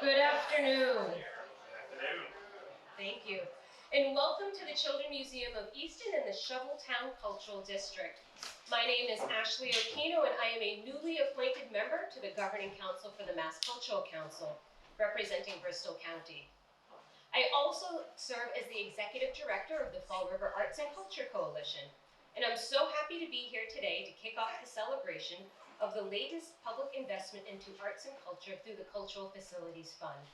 Good afternoon. Thank you. And welcome to the Children's Museum of Easton in the Shoveltown Cultural District. My name is Ashley Okino, and I am a newly appointed member to the Governing Council for the Mass Cultural Council, representing Bristol County. I also serve as the Executive Director of the Fall River Arts and Culture Coalition, and I'm so happy to be here today to kick off the celebration of the latest public investment into arts and culture through the Cultural Facilities Fund.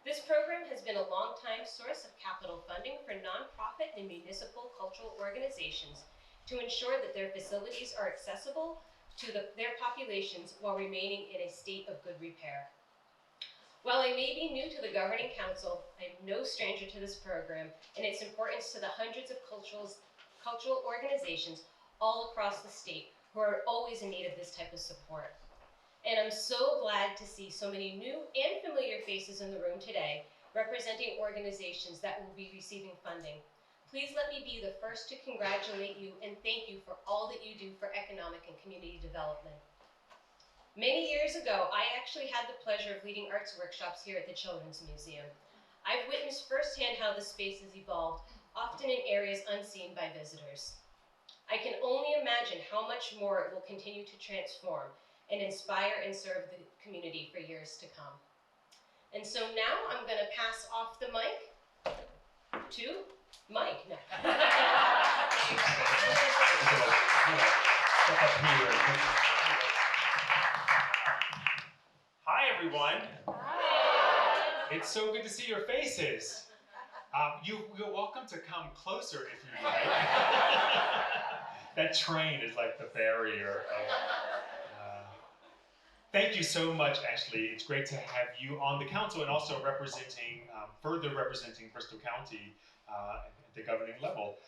This program has been a long-time source of capital funding for nonprofit and municipal cultural organizations to ensure that their facilities are accessible to their populations while remaining in a state of good repair. While I may be new to the Governing Council, I am no stranger to this program and its importance to the hundreds of cultural organizations all across the state who are always in need of this type of support. And I'm so glad to see so many new and familiar faces in the room today representing organizations that will be receiving funding. Please let me be the first to congratulate you and thank you for all that you do for economic and community development. Many years ago, I actually had the pleasure of leading arts workshops here at the Children's Museum. I've witnessed firsthand how the space has evolved, often in areas unseen by visitors. I can only imagine how much more it will continue to transform and inspire and serve the community for years to come. And so now I'm going to pass off the mic to Mike. No. Hi, everyone. Hi. It's so good to see your faces. You're welcome to come closer if you'd like. That train is like the barrier. Thank you so much, Ashley. It's great to have you on the council and also further representing Bristol County at the governing level.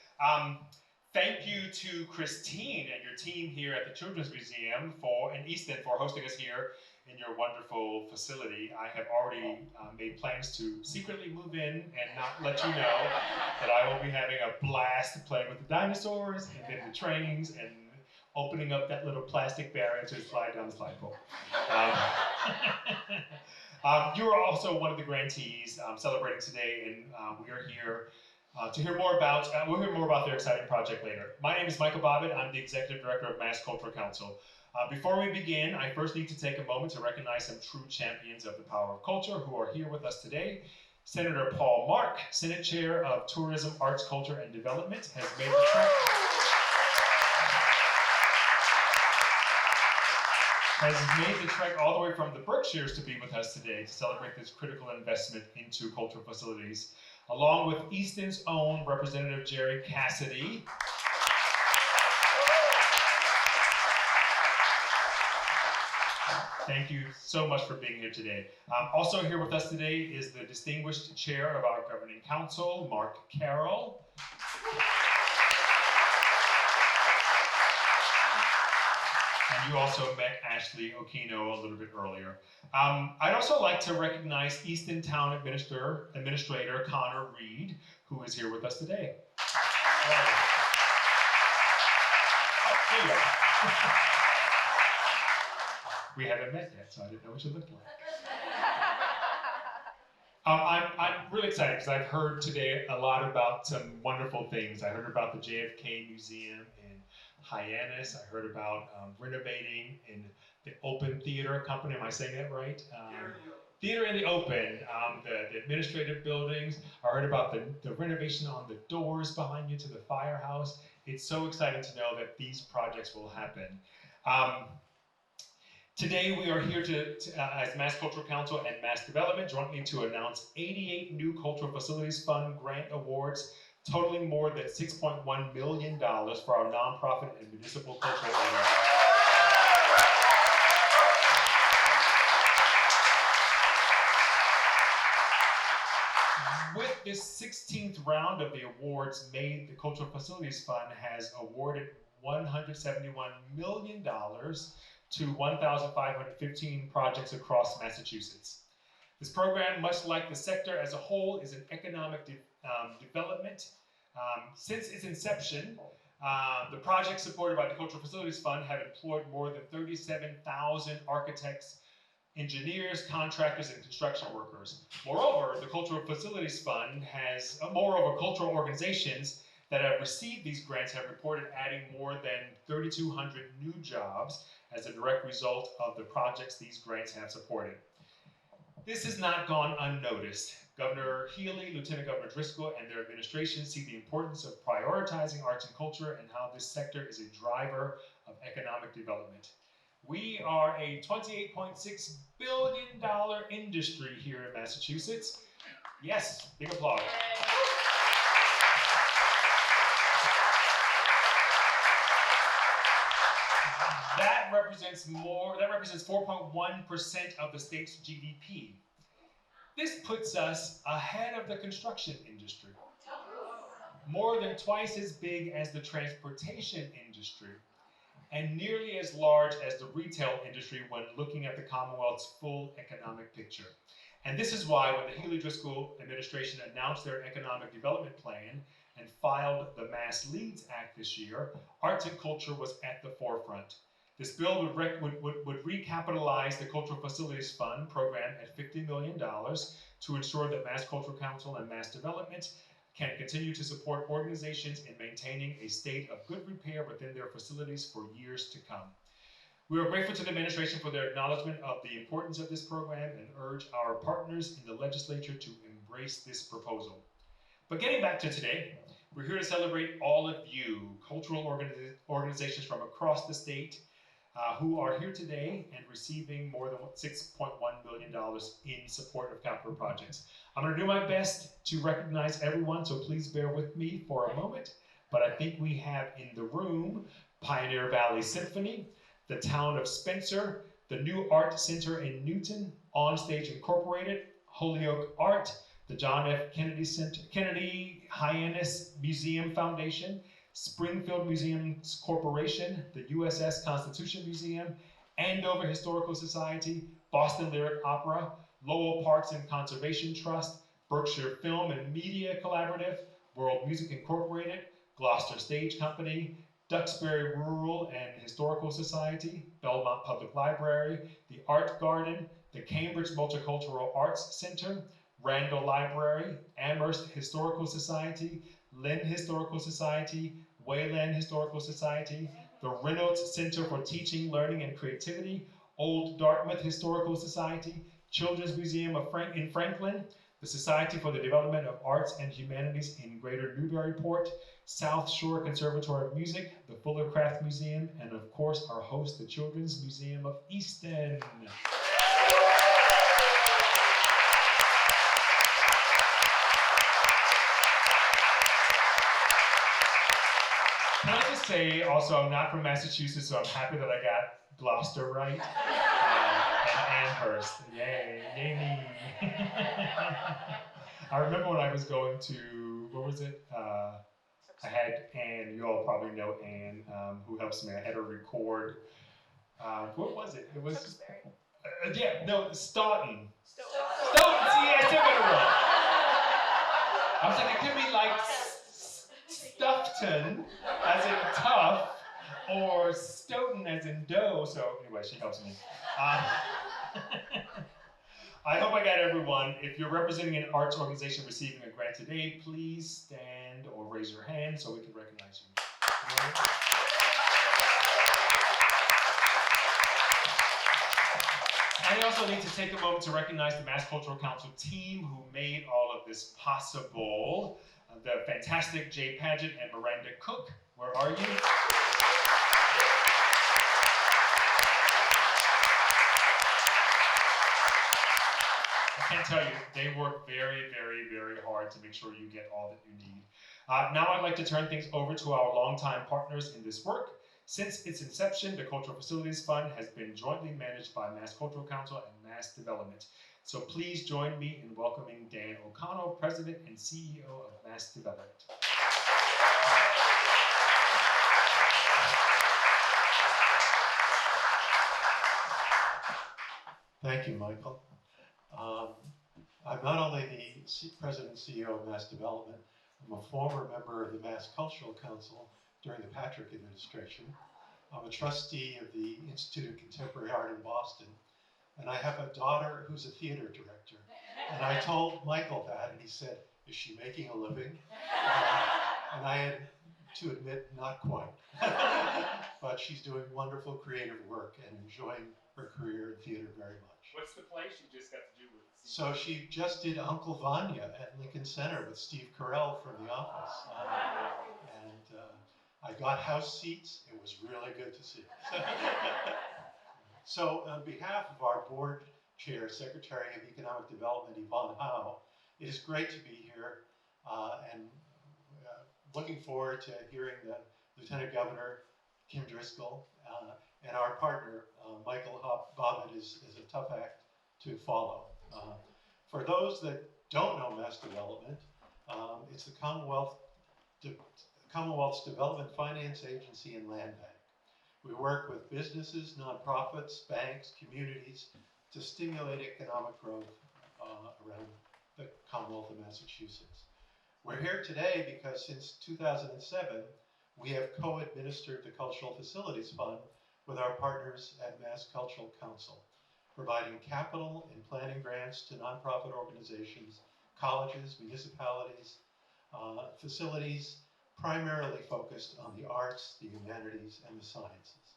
Thank you to Christine and your team here at the Children's Museum in Easton for hosting us here in your wonderful facility. I have already made plans to secretly move in and not let you know that I will be having a blast playing with the dinosaurs and then the trains and opening up that little plastic barrier to slide down the slide pole. You are also one of the grantees celebrating today, and we are here to hear more about, we'll hear more about their exciting project later. My name is Michael Bobbitt. I'm the Executive Director of Mass Cultural Council. Before we begin, I first need to take a moment to recognize some true champions of the power of culture who are here with us today. Senator Paul Marc, Senate Chair of Tourism, Arts, Culture, and Development, has made the trek all the way from the Berkshires to be with us today to celebrate this critical investment into cultural facilities, along with Easton's own Representative Gerard Cassidy. Thank you so much for being here today. Also here with us today is the distinguished chair of our governing council, Marc Carroll. And you also met Ashley Okino a little bit earlier. I'd also like to recognize Easton Town Administrator Connor Reed, who is here with us today. There you go. We haven't met yet, so I didn't know what you looked like. I'm really excited because I've heard today a lot about some wonderful things. I heard about the JFK Museum in Hyannis. I heard about renovating in the Open Theater Company. Am I saying that right? Theater in the Open, the administrative buildings. I heard about the renovation on the doors behind you to the firehouse. It's so exciting to know that these projects will happen. Today we are here as Mass Cultural Council and Mass Development jointly to announce 88 new Cultural Facilities Fund grant awards totaling more than $6.1 million for our nonprofit and municipal cultural organizations. With this 16th round of the awards made, the Cultural Facilities Fund has awarded $171 million to 1,515 projects across Massachusetts. This program, much like the sector as a whole, is an economic development. Since its inception, the projects supported by the Cultural Facilities Fund have employed more than 37,000 architects, engineers, contractors, and construction workers. Moreover, the Cultural Facilities Fund has, cultural organizations that have received these grants have reported adding more than 3,200 new jobs as a direct result of the projects these grants have supported. This has not gone unnoticed. Governor Healy, Lieutenant Governor Driscoll, and their administration see the importance of prioritizing arts and culture and how this sector is a driver of economic development. We are a $28.6 billion industry here in Massachusetts. Yes, big applause. That represents 4.1% of the state's GDP. This puts us ahead of the construction industry, more than twice as big as the transportation industry, and nearly as large as the retail industry when looking at the Commonwealth's full economic picture. And this is why when the Healy-Driscoll administration announced their economic development plan and filed the Mass Leads Act this year, arts and culture was at the forefront. This bill would recapitalize the Cultural Facilities Fund program at $50 million to ensure that Mass Cultural Council and Mass Development can continue to support organizations in maintaining a state of good repair within their facilities for years to come. We are grateful to the administration for their acknowledgement of the importance of this program and urge our partners in the legislature to embrace this proposal. But getting back to today, we're here to celebrate all of you, cultural organizations from across the state, who are here today and receiving more than $6.1 million in support of capital projects. I'm going to do my best to recognize everyone, so please bear with me for a moment. But I think we have in the room Pioneer Valley Symphony, the Town of Spencer, the New Art Center in Newton, Onstage Incorporated, Holyoke Art, the John F. Kennedy Center, Kennedy Hyannis Museum Foundation, Springfield Museums Corporation, the USS Constitution Museum, Andover Historical Society, Boston Lyric Opera, Lowell Parks and Conservation Trust, Berkshire Film and Media Collaborative, World Music Incorporated, Gloucester Stage Company, Duxbury Rural and Historical Society, Belmont Public Library, the Art Garden, the Cambridge Multicultural Arts Center, Randall Library, Amherst Historical Society, Lynn Historical Society, Wayland Historical Society, the Reynolds Center for Teaching, Learning, and Creativity, Old Dartmouth Historical Society, Children's Museum in Franklin, the Society for the Development of Arts and Humanities in Greater Newburyport, South Shore Conservatory of Music, the Fuller Craft Museum, and of course our host, the Children's Museum of Easton. Can I just say, also, I'm not from Massachusetts, so I'm happy that I got Gloucester right, and Amherst. Yay, yay me. I remember when I was going to, what was it? I had Anne, you all probably know Anne, who helps me. I had her record, what was it? It was, Stoughton. Stoughton, see, I still got it wrong. I was like, it could be like Stuffton, as in tough, or Stoughton as in dough. So anyway, she helps me. I hope I got everyone. If you're representing an arts organization receiving a grant today, please stand or raise your hand so we can recognize you. I also need to take a moment to recognize the Mass Cultural Council team who made all of this possible. The fantastic Jay Padgett and Miranda Cook. Where are you? I can't tell you, they work very, very, very hard to make sure you get all that you need. Now I'd like to turn things over to our longtime partners in this work. Since its inception, the Cultural Facilities Fund has been jointly managed by Mass Cultural Council and Mass Development. So please join me in welcoming Dan O'Connell, President and CEO of Mass Development. Thank you, Michael. I'm not only the President and CEO of Mass Development, I'm a former member of the Mass Cultural Council during the Patrick administration. I'm a trustee of the Institute of Contemporary Art in Boston, And I have a daughter who's a theater director. And I told Michael that, and he said, "Is she making a living?" And I had to admit, not quite. But she's doing wonderful creative work and enjoying her career in theater very much. What's the play she just got to do with? So she just did Uncle Vanya at Lincoln Center with Steve Carroll from The Office. I got house seats. It was really good to see. So on behalf of our board chair, Secretary of Economic Development, Yvonne Howe, it is great to be here and looking forward to hearing the Lieutenant Governor, Kim Driscoll, and our partner, Michael Bobbitt, is a tough act to follow. For those that don't know Mass Development, it's the Commonwealth's Development Finance Agency and Land Bank. We work with businesses, nonprofits, banks, communities to stimulate economic growth around the Commonwealth of Massachusetts. We're here today because since 2007, we have co-administered the Cultural Facilities Fund with our partners at Mass Cultural Council, providing capital and planning grants to nonprofit organizations, colleges, municipalities, facilities primarily focused on the arts, the humanities, and the sciences.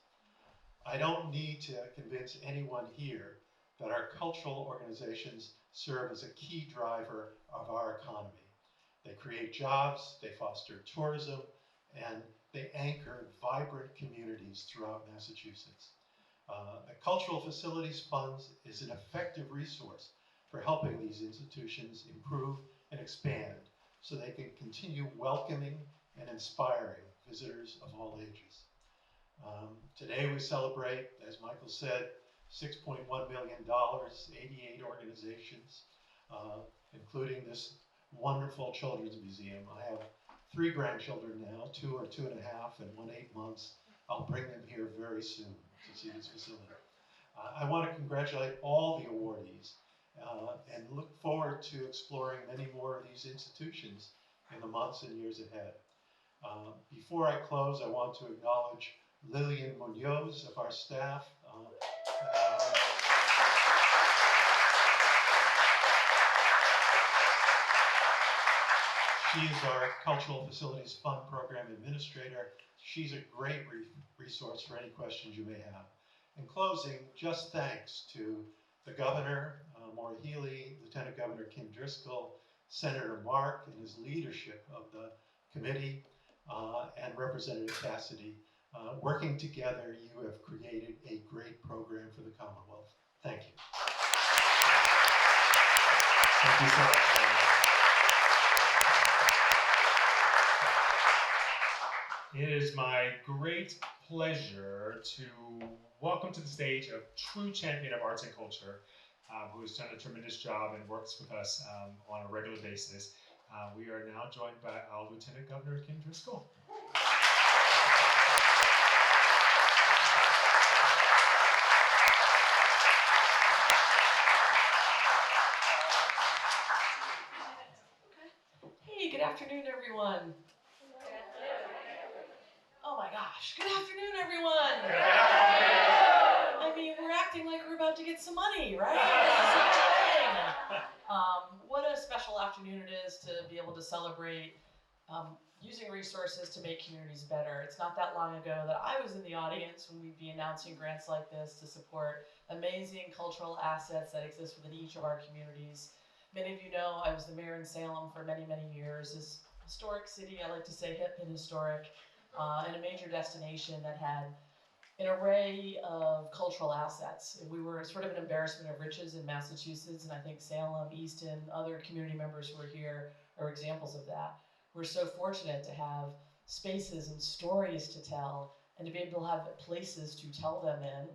I don't need to convince anyone here that our cultural organizations serve as a key driver of our economy. They create jobs, they foster tourism, and they anchor vibrant communities throughout Massachusetts. The Cultural Facilities Fund is an effective resource for helping these institutions improve and expand so they can continue welcoming and inspiring visitors of all ages. Today we celebrate, as Michael said, $6.1 million, 88 organizations, including this wonderful children's museum. I have 3 grandchildren now, 2 are 2.5 and 1 8 months. I'll bring them here very soon to see this facility. I want to congratulate all the awardees and look forward to exploring many more of these institutions in the months and years ahead. Before I close, I want to acknowledge Lillian Munoz of our staff. She is our Cultural Facilities Fund Program Administrator. She's a great resource for any questions you may have. In closing, just thanks to the Governor, Maura Healey, Lieutenant Governor Kim Driscoll, Senator Marc and his leadership of the committee, and Representative Cassidy. Working together, you have created a great program for the Commonwealth. Thank you. Thank you so much. It is my great pleasure to welcome to the stage a true champion of arts and culture, who has done a tremendous job and works with us on a regular basis. We are now joined by our Lieutenant Governor, Kim Driscoll. Hey, good afternoon, everyone. Oh my gosh, good afternoon, everyone. I mean, we're acting like we're about to get some money, right? What a special afternoon it is to be able to celebrate using resources to make communities better. It's not that long ago that I was in the audience when we'd be announcing grants like this to support amazing cultural assets that exist within each of our communities. Many of you know I was the mayor in Salem for many, many years. This historic city, I like to say hip and historic, and a major destination that had an array of cultural assets. We were sort of an embarrassment of riches in Massachusetts, and I think Salem, Easton, other community members who are here are examples of that. We're so fortunate to have spaces and stories to tell, and to be able to have places to tell them in,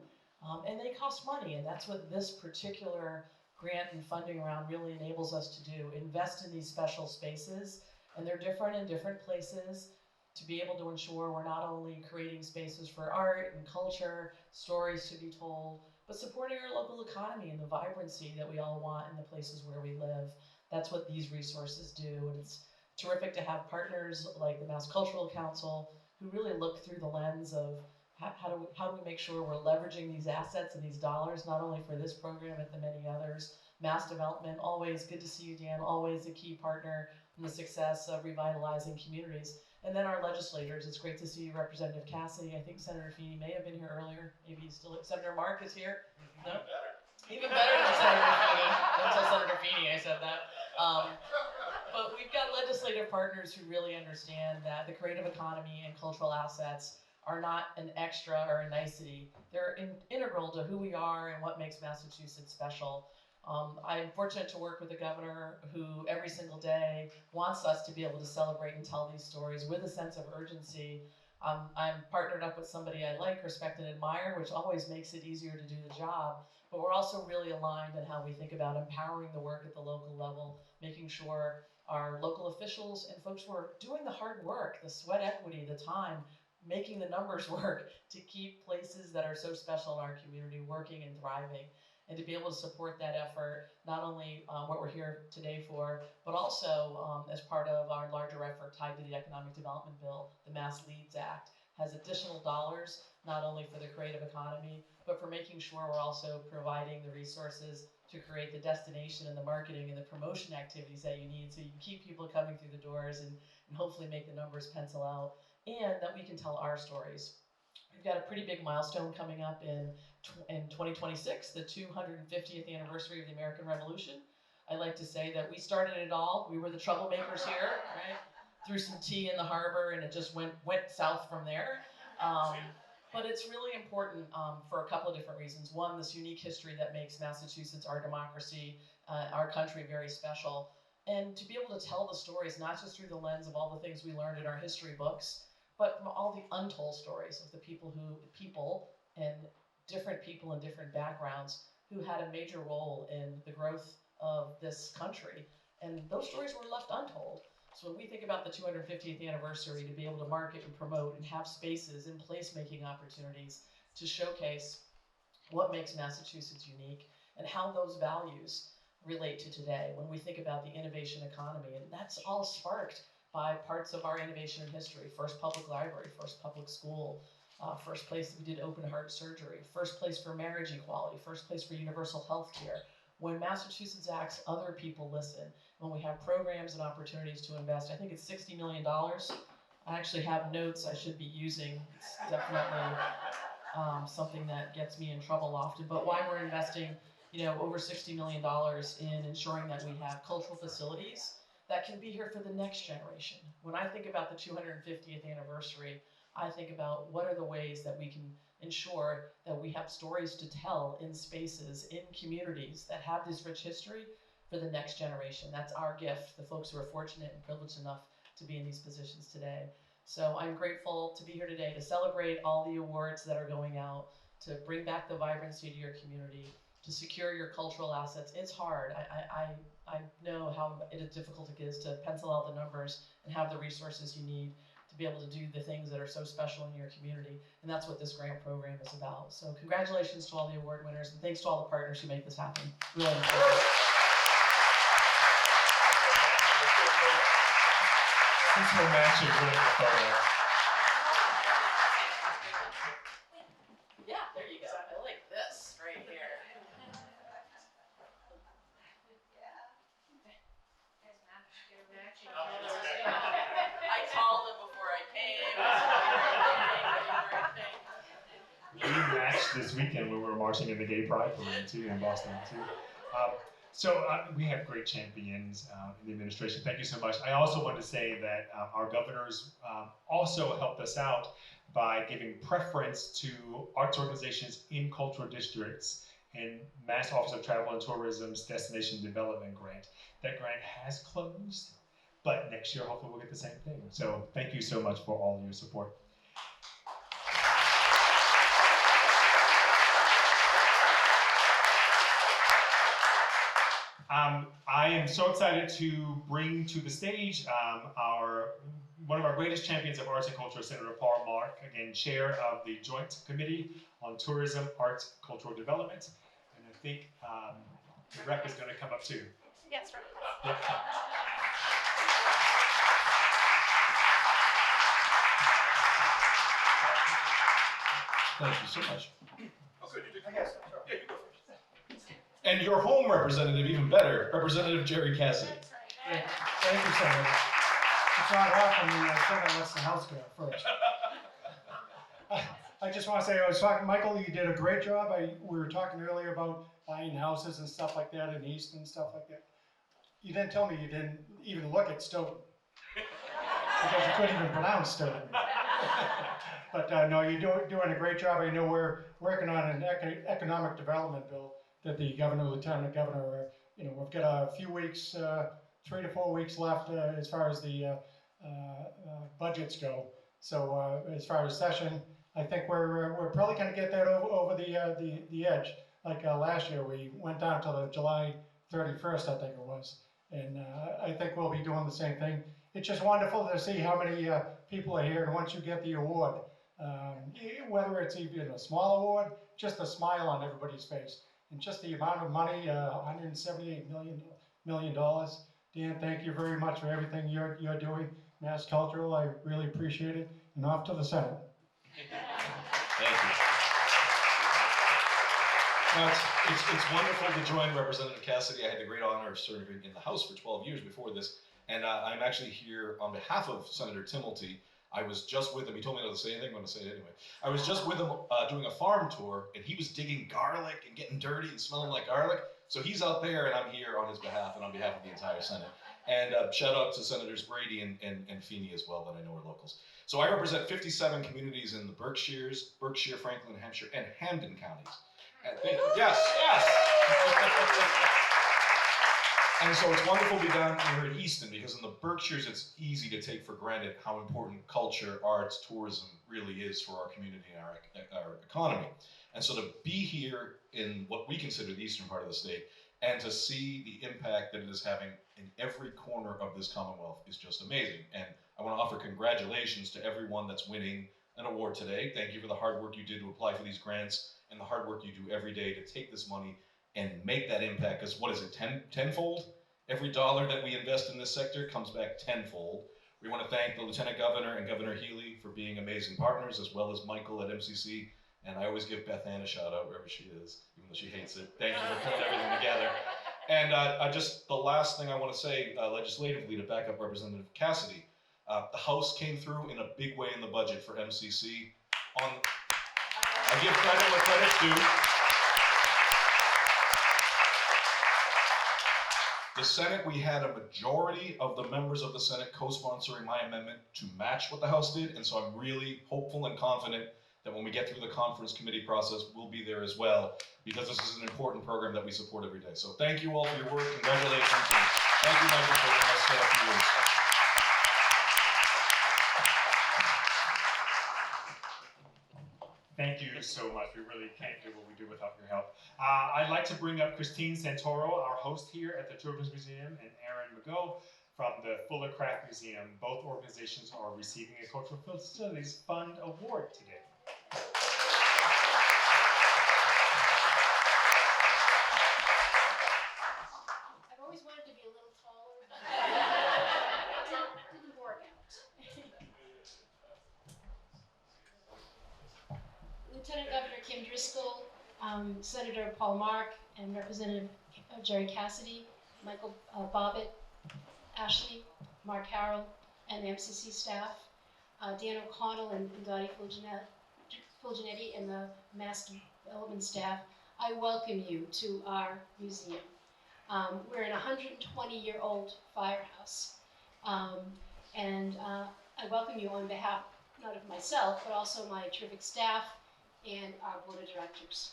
and they cost money, and that's what this particular grant and funding round really enables us to do. Invest in these special spaces, and they're different in different places, to be able to ensure we're not only creating spaces for art and culture, stories to be told, but supporting our local economy and the vibrancy that we all want in the places where we live. That's what these resources do, and it's terrific to have partners like the Mass Cultural Council who really look through the lens of how do we make sure we're leveraging these assets and these dollars, not only for this program, but the many others. Mass development, always good to see you, Dan, always a key partner in the success of revitalizing communities. And then our legislators, it's great to see you, Representative Cassidy. I think Senator Feeney may have been here earlier. Maybe he's still, Senator Marc is here. No? Even better than Senator Feeney. Until Senator Feeney, I said that. But we've got legislative partners who really understand that the creative economy and cultural assets are not an extra or a nicety. They're integral to who we are and what makes Massachusetts special. I'm fortunate to work with a governor who every single day wants us to be able to celebrate and tell these stories with a sense of urgency. I'm partnered up with somebody I like, respect, and admire, which always makes it easier to do the job. But we're also really aligned in how we think about empowering the work at the local level, making sure our local officials and folks who are doing the hard work, the sweat equity, the time, making the numbers work to keep places that are so special in our community working and thriving. And to be able to support that effort, not only what we're here today for, but also as part of our larger effort tied to the Economic Development Bill, the Mass Leads Act has additional dollars, not only for the creative economy, but for making sure we're also providing the resources to create the destination and the marketing and the promotion activities that you need so you can keep people coming through the doors and hopefully make the numbers pencil out, and that we can tell our stories. We've got a pretty big milestone coming up in 2026, the 250th anniversary of the American Revolution. I like to say that we started it all. We were the troublemakers here, right? Threw some tea in the harbor and it just went south from there. But it's really important for a couple of different reasons. One, this unique history that makes Massachusetts, our democracy, our country very special. And to be able to tell the stories, not just through the lens of all the things we learned in our history books, but from all the untold stories of the people and different people in different backgrounds who had a major role in the growth of this country. And those stories were left untold. So when we think about the 250th anniversary, to be able to market and promote and have spaces and placemaking opportunities to showcase what makes Massachusetts unique and how those values relate to today. When we think about the innovation economy, and that's all sparked by parts of our innovation in history. First public library, first public school, first place that we did open heart surgery, first place for marriage equality, first place for universal health care. When Massachusetts acts, other people listen. When we have programs and opportunities to invest, I think it's $60 million. I actually have notes I should be using. It's definitely something that gets me in trouble often, but why we're investing over $60 million in ensuring that we have cultural facilities that can be here for the next generation. When I think about the 250th anniversary, I think about what are the ways that we can ensure that we have stories to tell in spaces, in communities that have this rich history for the next generation. That's our gift, the folks who are fortunate and privileged enough to be in these positions today. So I'm grateful to be here today to celebrate all the awards that are going out, to bring back the vibrancy to your community, to secure your cultural assets. It's hard. I know how difficult it is to pencil out the numbers and have the resources you need to be able to do the things that are so special in your community. And that's what this grant program is about. So congratulations to all the award winners, and thanks to all the partners who make this happen. Really important. Since we're matching, we're in the photo. Yeah, there you go. I like this right here. I called them before I came. We matched this weekend when we were marching in the Gay Pride Parade too in Boston too. So we have great champions in the administration. Thank you so much. I also want to say that our governors also helped us out by giving preference to arts organizations in cultural districts in Mass Office of Travel and Tourism's Destination Development Grant. That grant has closed, but next year hopefully we'll get the same thing. So thank you so much for all of your support. I am so excited to bring to the stage one of our greatest champions of arts and culture, Senator Marc, again, chair of the Joint Committee on Tourism, Arts, Cultural Development. And I think the rep is going to come up too. Yes, right. Yeah. Thank you so much. Oh, good, you did. Yeah, you go first. And your home representative, even better, Representative Jerry Cassidy. Thank you, Senator. It's not often the Senate lets the House go first. I just want to say, I was talking, Michael, you did a great job. We were talking earlier about buying houses and stuff like that in Easton and stuff like that. You didn't tell me you didn't even look at Stoughton. Because you couldn't even pronounce Stoughton. But no, you're doing a great job. I know we're working on an economic development bill that the governor, lieutenant governor, we've got a few weeks, 3 to 4 weeks left as far as the budgets go. So as far as session, I think we're probably going to get that over the edge. Like last year, we went down to the July 31st, I think it was, and I think we'll be doing the same thing. It's just wonderful to see how many people are here, and once you get the award, whether it's even a small award, just a smile on everybody's face, and just the amount of money, $178 million. Dan, thank you very much for everything you're doing. Mass Cultural, I really appreciate it, and off to the Senate. Thank you. Now, it's wonderful to join Representative Cassidy. I had the great honor of serving in the House for 12 years before this, and I'm actually here on behalf of Senator Timilty. I was just with him. He told me not to say anything. I'm going to say it anyway. I was just with him doing a farm tour, and he was digging garlic and getting dirty and smelling like garlic. So he's out there, and I'm here on his behalf and on behalf of the entire Senate. And shout out to Senators Brady and Feeney as well, that I know are locals. So I represent 57 communities in the Berkshires, Berkshire, Franklin, Hampshire, and Hampden counties. Yes. And so it's wonderful to be down here in Easton, because in the Berkshires, it's easy to take for granted how important culture, arts, tourism really is for our community and our economy. And so to be here in what we consider the eastern part of the state, and to see the impact that it is having in every corner of this Commonwealth is just amazing. And I want to offer congratulations to everyone that's winning an award today. Thank you for the hard work you did to apply for these grants, and the hard work you do every day to take this money and make that impact. Because what is it, tenfold? Every dollar that we invest in this sector comes back tenfold. We want to thank the Lieutenant Governor and Governor Healy for being amazing partners, as well as Michael at MCC. And I always give Beth Ann a shout out wherever she is, even though she hates it. Thank you for putting everything together. And the last thing I want to say legislatively to back up Representative Cassidy, the House came through in a big way in the budget for MCC. I give credit where credit's due. The Senate, we had a majority of the members of the Senate co-sponsoring my amendment to match what the House did, and so I'm really hopeful and confident that when we get through the conference committee process, we'll be there as well, because this is an important program that we support every day. So thank you all for your work, congratulations, and thank you, Michael, for letting us stay a few weeks. Thank you so much. We really can't do what we do without your help. I'd like to bring up Christine Santoro, our host here at the Children's Museum, and Aaron McGough from the Fuller Craft Museum. Both organizations are receiving a Cultural Facilities Fund Award today. I've always wanted to be a little taller, but it didn't work out. Lieutenant Governor Kim Driscoll, Senator Paul Marc, and Representative Jerry Cassidy, Michael Bobbitt, Ashley, Marc Carroll, and the MCC staff, Dan O'Connell and Dottie Fulginetti and the Mass Development staff, I welcome you to our museum. We're in a 120-year-old firehouse, and I welcome you on behalf not of myself, but also my terrific staff and our board of directors.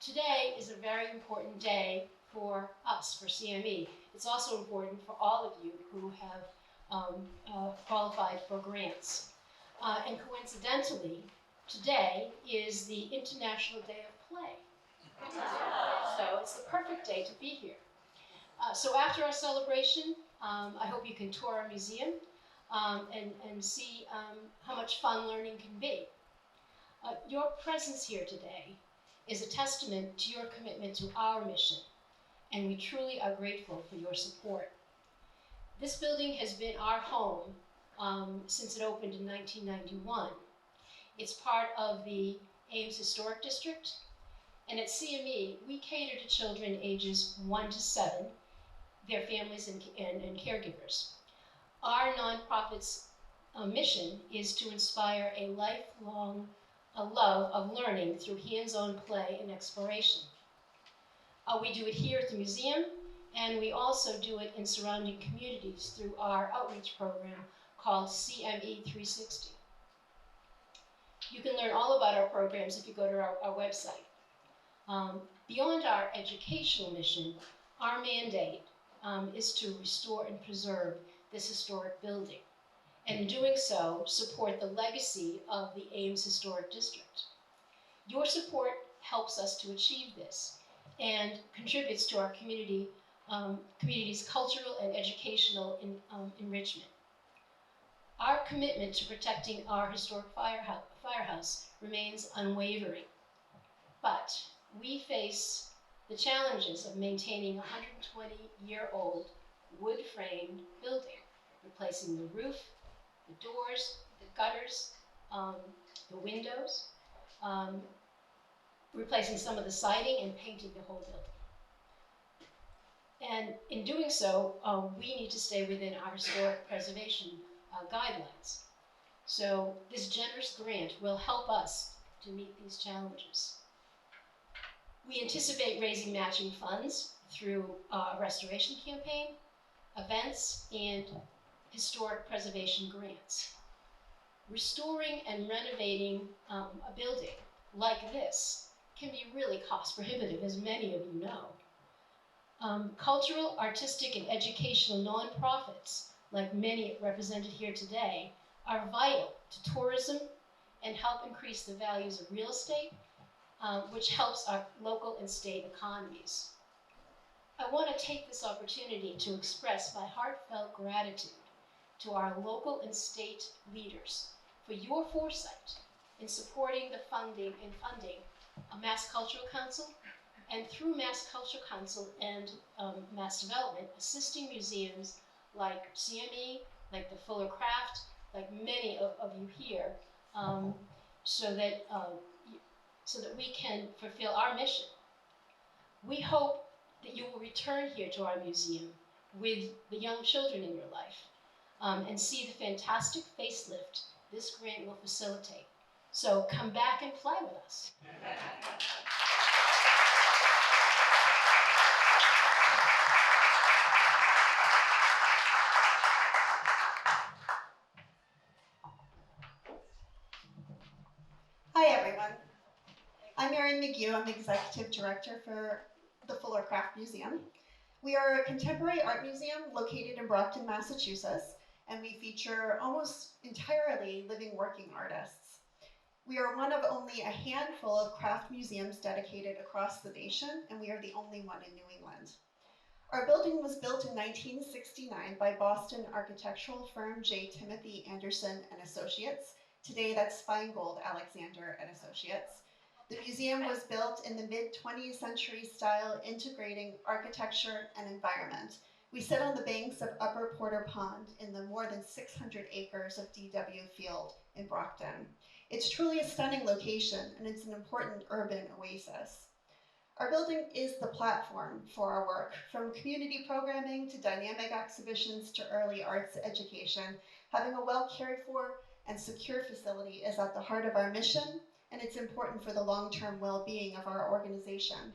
Today is a very important day for us, for CME. It's also important for all of you who have qualified for grants. And coincidentally, today is the International Day of Play. So it's the perfect day to be here. So after our celebration, I hope you can tour our museum and see how much fun learning can be. Your presence here today is a testament to your commitment to our mission, and we truly are grateful for your support. This building has been our home since it opened in 1991. It's part of the Ames Historic District. And at CME, we cater to children ages 1 to 7, their families and caregivers. Our nonprofit's mission is to inspire a lifelong love of learning through hands-on play and exploration. We do it here at the museum, and we also do it in surrounding communities through our outreach program called CME 360. You can learn all about our programs if you go to our website. Beyond our educational mission, our mandate is to restore and preserve this historic building, and in doing so, support the legacy of the Ames Historic District. Your support helps us to achieve this and contributes to our community's cultural and educational enrichment. Our commitment to protecting our historic firehouse remains unwavering, but we face the challenges of maintaining a 120-year-old wood-framed building, replacing the roof, the doors, the gutters, the windows, replacing some of the siding and painting the whole building. And in doing so, we need to stay within our historic preservation guidelines. So this generous grant will help us to meet these challenges. We anticipate raising matching funds through a restoration campaign, events, and historic preservation grants. Restoring and renovating a building like this can be really cost prohibitive, as many of you know. Cultural, artistic, and educational nonprofits, like many represented here today, are vital to tourism and help increase the values of real estate, which helps our local and state economies. I want to take this opportunity to express my heartfelt gratitude to our local and state leaders for your foresight in supporting the funding a Mass Cultural Council, and through Mass Cultural Council and Mass Development, assisting museums like CME, like the Fuller Craft, like many of you here, so that we can fulfill our mission. We hope that you will return here to our museum with the young children in your life and see the fantastic facelift this grant will facilitate. So come back and fly with us. Hi everyone. I'm Erin McGew. I'm the Executive Director for the Fuller Craft Museum. We are a contemporary art museum located in Brockton, Massachusetts, and we feature almost entirely living working artists. We are one of only a handful of craft museums dedicated across the nation, and we are the only one in New England. Our building was built in 1969 by Boston architectural firm J. Timothy Anderson and Associates. Today that's Feingold Alexander and Associates. The museum was built in the mid-20th century style, integrating architecture and environment. We sit on the banks of Upper Porter Pond in the more than 600 acres of DW Field in Brockton. It's truly a stunning location, and it's an important urban oasis. Our building is the platform for our work, from community programming to dynamic exhibitions to early arts education. Having a well cared for and secure facility is at the heart of our mission, and it's important for the long-term well-being of our organization.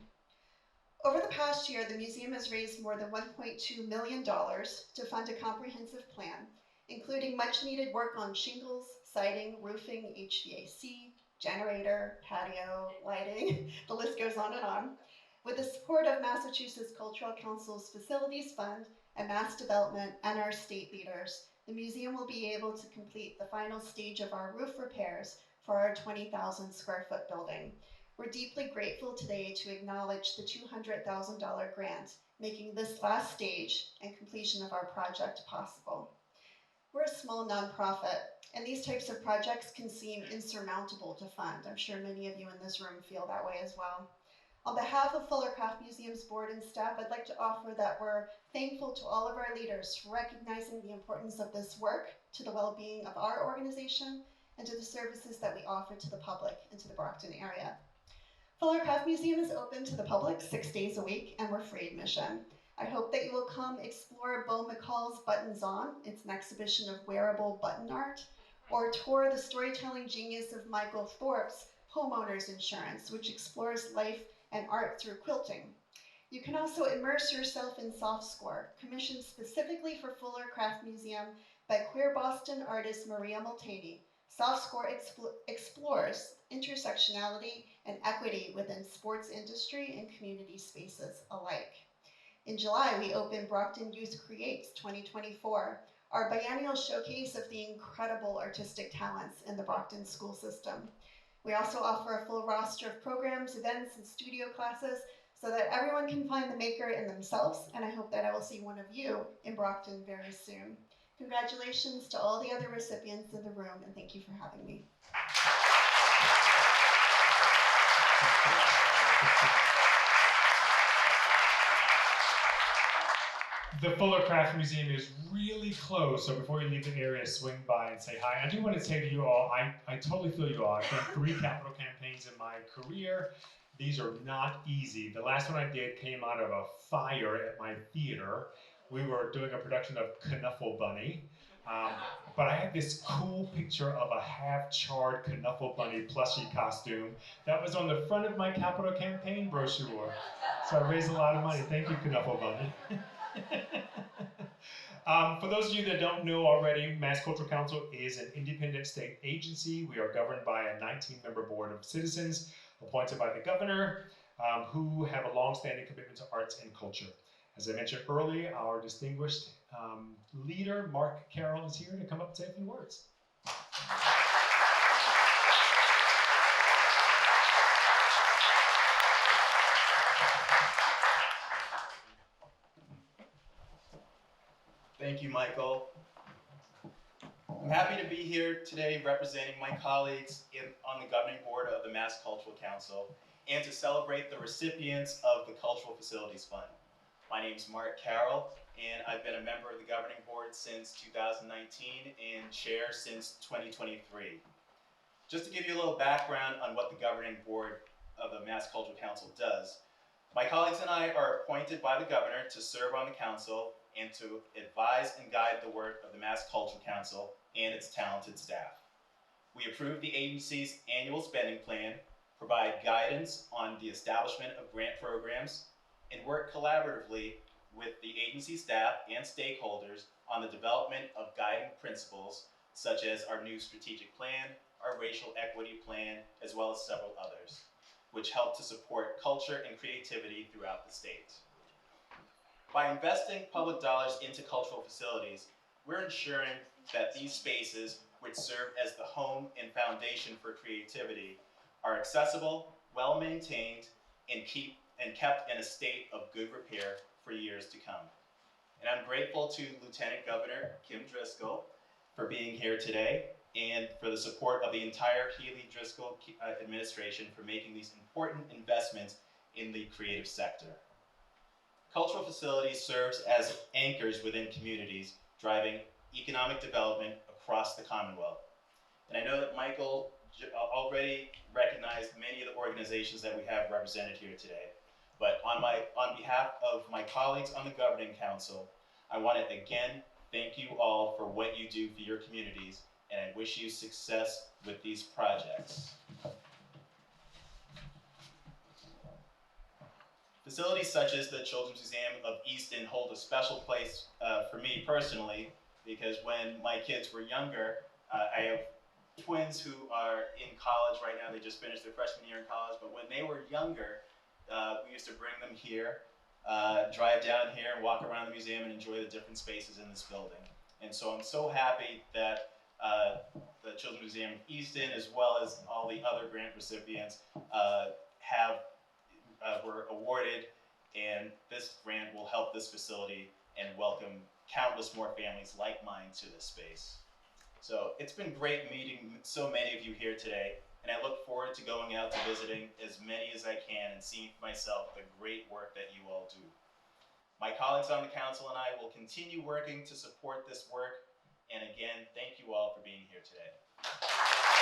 Over the past year, the museum has raised more than $1.2 million to fund a comprehensive plan, including much-needed work on shingles, siding, roofing, HVAC, generator, patio, lighting, the list goes on and on. With the support of Massachusetts Cultural Council's Facilities Fund and Mass Development and our state leaders, the museum will be able to complete the final stage of our roof repairs for our 20,000 square foot building. We're deeply grateful today to acknowledge the $200,000 grant, making this last stage and completion of our project possible. We're a small nonprofit, and these types of projects can seem insurmountable to fund. I'm sure many of you in this room feel that way as well. On behalf of Fuller Craft Museum's board and staff, I'd like to offer that we're thankful to all of our leaders for recognizing the importance of this work to the well-being of our organization and to the services that we offer to the public and to the Brockton area. Fuller Craft Museum is open to the public 6 days a week, and we're free admission. I hope that you will come explore Beau McCall's Buttons On. It's an exhibition of wearable button art, or tour the storytelling genius of Michael Thorpe's Homeowners Insurance, which explores life and art through quilting. You can also immerse yourself in soft score, commissioned specifically for Fuller Craft Museum by queer Boston artist Maria Multaney. Soft score explores intersectionality and equity within sports industry and community spaces alike. In July, we opened Brockton Youth Creates 2024, our biennial showcase of the incredible artistic talents in the Brockton school system. We also offer a full roster of programs, events, and studio classes so that everyone can find the maker in themselves, and I hope that I will see one of you in Brockton very soon. Congratulations to all the other recipients in the room, and thank you for having me. The Fuller Craft Museum is really close, so before you leave the area, swing by and say hi. I do want to say to you all, I totally feel you all. I've done 3 capital campaigns in my career. These are not easy. The last one I did came out of a fire at my theater. We were doing a production of Knuffle Bunny, but I had this cool picture of a half-charred Knuffle Bunny plushie costume that was on the front of my capital campaign brochure. So I raised a lot of money. Thank you, Knuffle Bunny. For those of you that don't know already, Mass Cultural Council is an independent state agency. We are governed by a 19-member board of citizens appointed by the governor, who have a long-standing commitment to arts and culture. As I mentioned earlier, our distinguished leader, Marc Carroll, is here to come up and say a few words. Thank you, Michael. I'm happy to be here today representing my colleagues on the governing board of the Mass Cultural Council and to celebrate the recipients of the Cultural Facilities Fund. My name is Marc Carroll, and I've been a member of the governing board since 2019 and chair since 2023. Just to give you a little background on what the governing board of the Mass Cultural Council does, my colleagues and I are appointed by the governor to serve on the council and to advise and guide the work of the Mass Cultural Council and its talented staff. We approve the agency's annual spending plan, provide guidance on the establishment of grant programs, and work collaboratively with the agency staff and stakeholders on the development of guiding principles such as our new strategic plan, our racial equity plan, as well as several others, which help to support culture and creativity throughout the state. By investing public dollars into cultural facilities, we're ensuring that these spaces, which serve as the home and foundation for creativity, are accessible, well-maintained, and kept in a state of good repair for years to come. And I'm grateful to Lieutenant Governor Kim Driscoll for being here today and for the support of the entire Healy-Driscoll administration for making these important investments in the creative sector. Cultural facilities serves as anchors within communities, driving economic development across the Commonwealth. And I know that Michael already recognized many of the organizations that we have represented here today. But on behalf of my colleagues on the Governing Council, I want to again thank you all for what you do for your communities, and I wish you success with these projects. Facilities such as the Children's Museum of Easton hold a special place for me personally, because when my kids were younger, I have twins who are in college right now. They just finished their freshman year in college, but when they were younger, we used to bring them here, drive down here and walk around the museum and enjoy the different spaces in this building. And so I'm so happy that the Children's Museum of Easton, as well as all the other grant recipients, were awarded, and this grant will help this facility and welcome countless more families like mine to this space. So it's been great meeting so many of you here today, and I look forward to going out to visiting as many as I can and seeing for myself the great work that you all do. My colleagues on the council and I will continue working to support this work, and again, thank you all for being here today.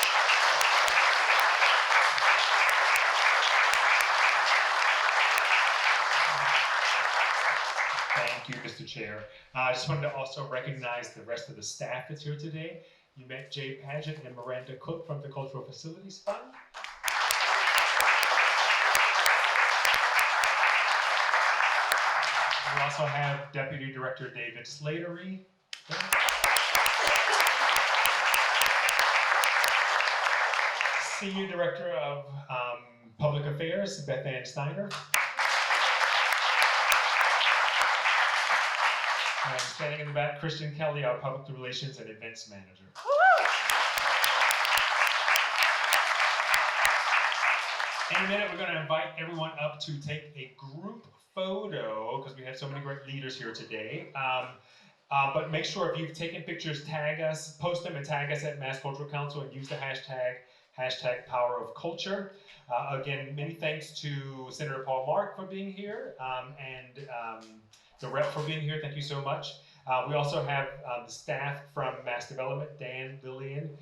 Thank you, Mr. Chair. I just wanted to also recognize the rest of the staff that's here today. You met Jay Paget and Miranda Cook from the Cultural Facilities Fund. We also have Deputy Director David Slatery. Senior Director of Public Affairs, Beth Ann Steiner. And standing in the back, Christian Kelly, our Public Relations and Events Manager. In a minute, we're going to invite everyone up to take a group photo, because we have so many great leaders here today. But make sure if you've taken pictures, tag us, post them and tag us at Mass Cultural Council and use the hashtag Power of Culture. Again, many thanks to Senator Paul Marc for being here and the rep for being here. Thank you so much. We also have the staff from Mass Development, Dan, Lillian,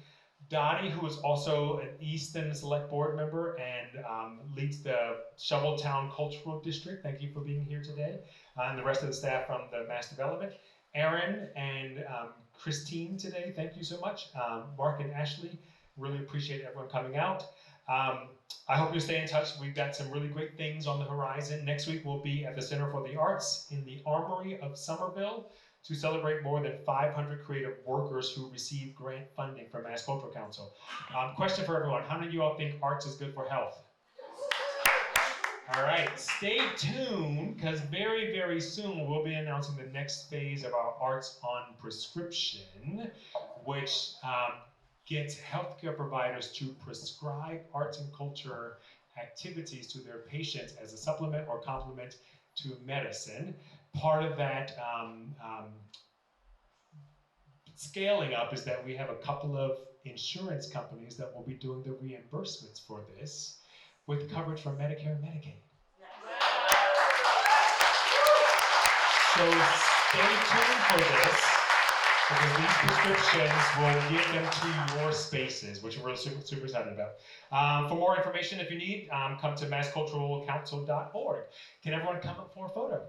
Donnie, who is also an Easton Select Board member and leads the Shoveltown Cultural District. Thank you for being here today. And the rest of the staff from the Mass Development. Aaron and Christine today, thank you so much. Marc and Ashley, really appreciate everyone coming out. I hope you stay in touch. We've got some really great things on the horizon. Next week we'll be at the Center for the Arts in the Armory of Somerville to celebrate more than 500 creative workers who receive grant funding from Mass Cultural Council. Question for everyone, how many of you all think arts is good for health? All right, stay tuned, because very, very soon we'll be announcing the next phase of our Arts on Prescription, which gets healthcare providers to prescribe arts and culture activities to their patients as a supplement or complement to medicine. Part of that scaling up is that we have a couple of insurance companies that will be doing the reimbursements for this with coverage from Medicare and Medicaid. So stay tuned for this, because these prescriptions will get them to your spaces, which we're super, super excited about. For more information, if you need, come to massculturalcouncil.org. Can everyone come up for a photo?